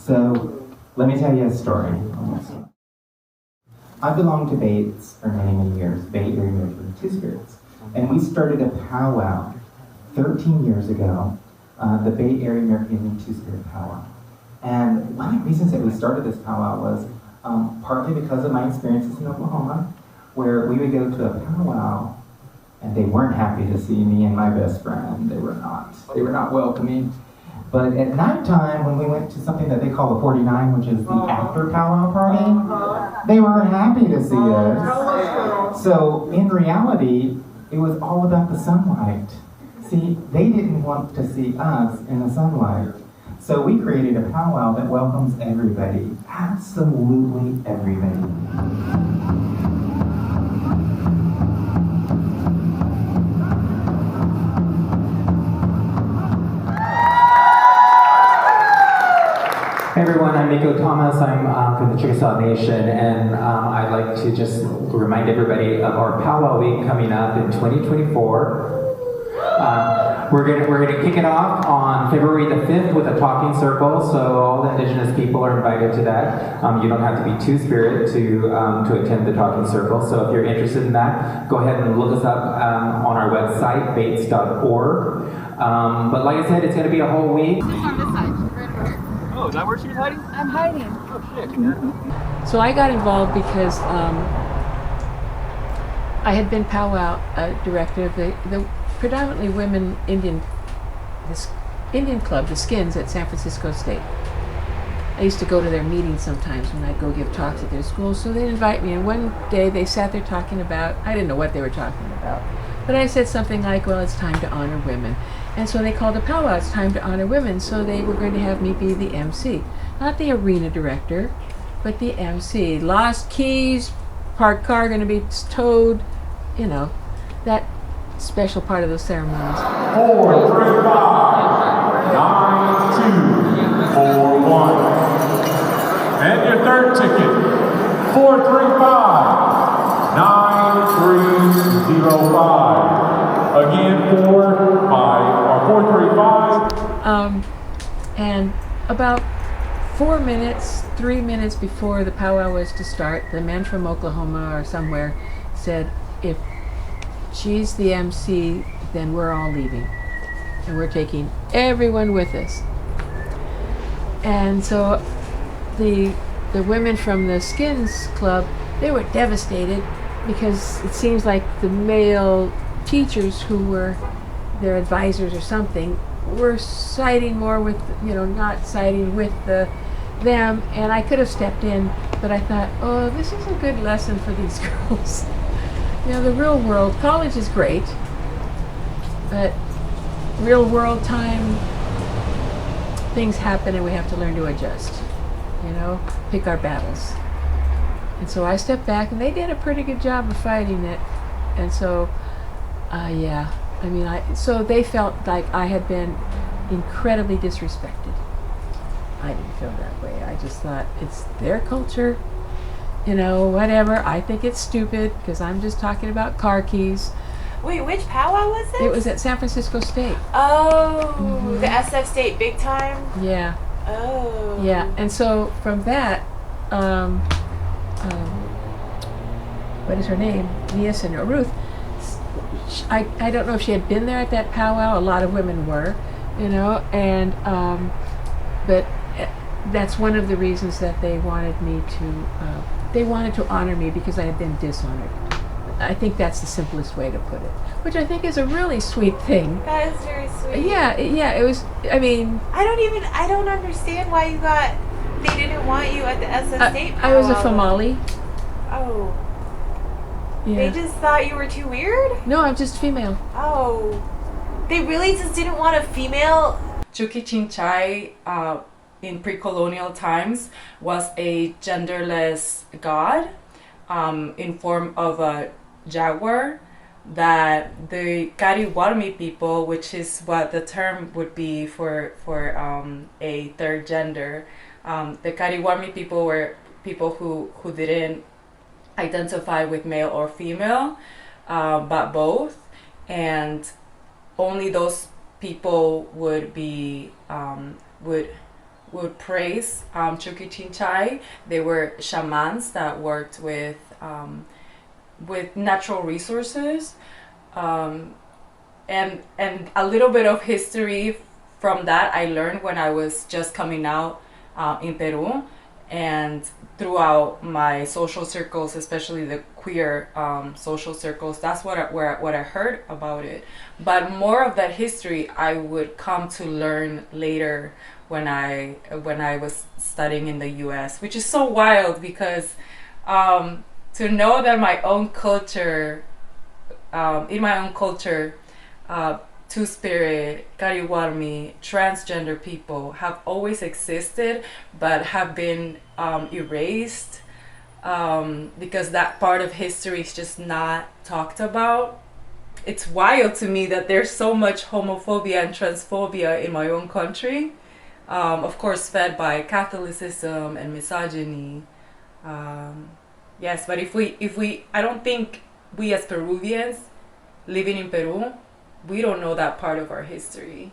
So let me tell you a story. I belonged to Bates for many, many years, Bay Area American Two-Spirits. And we started a powwow 13 years ago, the Bay Area American Two-Spirit powwow. And one of the reasons that we started this powwow was partly because of my experiences in Oklahoma, where we would go to a powwow and they weren't happy to see me and my best friend. They were not welcoming. But at nighttime, when we went to something that they call the 49, which is the after powwow party, they were happy to see us. So in reality, it was all about the sunlight. See, they didn't want to see us in the sunlight. So we created a powwow that welcomes everybody, absolutely everybody. Hey everyone, I'm Nico Thomas. I'm from the Chickasaw Nation, and I'd like to just remind everybody of our powwow week coming up in 2024. We're gonna kick it off on February the 5th with a talking circle, so all the indigenous people are invited to that. You don't have to be Two-Spirit to attend the talking circle, so if you're interested in that, go ahead and look us up on our website, bates.org. But like I said, it's gonna be a whole week. On this side. Oh, is that where she was hiding? I'm hiding. Oh shit. Yeah. So I got involved because I had been powwow director of the predominantly women Indian club, the Skins at San Francisco State. I used to go to their meetings sometimes when I'd go give talks at their schools, so they'd invite me, and one day they sat there talking about, I didn't know what they were talking about, but I said something like, well, it's time to honor women. And so they called a powwow, it's time to honor women, so they were going to have me be the MC. Not the arena director, but the MC. Lost keys, parked car going to be towed, you know, that special part of those ceremonies. 4, 3, 5, 9, 2, 4, 1. And your third ticket, 4, 3, 5, 9, 3, 0, 5. Again, 4, 5, or 4, 3, 5. And about 3 minutes before the powwow was to start, the men from Oklahoma or somewhere said, if she's the MC, then we're all leaving. And we're taking everyone with us. And so the women from the Skins Club, they were devastated because it seems like the male teachers who were their advisors or something were siding more with, not siding with them, and I could have stepped in, but I thought, oh, this is a good lesson for these girls. The real world, college is great, but real world time, things happen and we have to learn to adjust, pick our battles. And so I stepped back and they did a pretty good job of fighting it. And so, so they felt like I had been incredibly disrespected. I didn't feel that way. I just thought it's their culture, whatever. I think it's stupid because I'm just talking about car keys. Wait, which powwow was this? It was at San Francisco State. Oh, the SF State big time? Yeah. Oh. Yeah, and so from that, what is her name? Nielsen or Ruth. I don't know if she had been there at that powwow. A lot of women were, and but that's one of the reasons that they wanted me to honor me because I had been dishonored. I think that's the simplest way to put it, which I think is a really sweet thing. That is very sweet. Yeah, it was. I mean, I don't understand why they didn't want you at the SF State powwow. I was a Famali. Oh. Yeah. They just thought you were too weird? No, I'm just female. Oh. They really just didn't want a female? Chuquichinchai in pre-colonial times was a genderless god in form of a jaguar that the Kariwarmi people, which is what the term would be for a third gender, the Kariwarmi people were people who didn't identify with male or female, but both, and only those people would be would praise Chuquichinchai. They were shamans that worked with natural resources, and a little bit of history from that I learned when I was just coming out in Peru, and throughout my social circles, especially the queer social circles. That's what I heard about it. But more of that history I would come to learn later when I was studying in the U.S., which is so wild because to know that my own culture, in my own culture, Two-Spirit, Kariwarmi, transgender people have always existed but have been erased because that part of history is just not talked about. It's wild to me that there's so much homophobia and transphobia in my own country, of course fed by Catholicism and misogyny. Yes, but if we I don't think we as Peruvians living in Peru, we don't know that part of our history.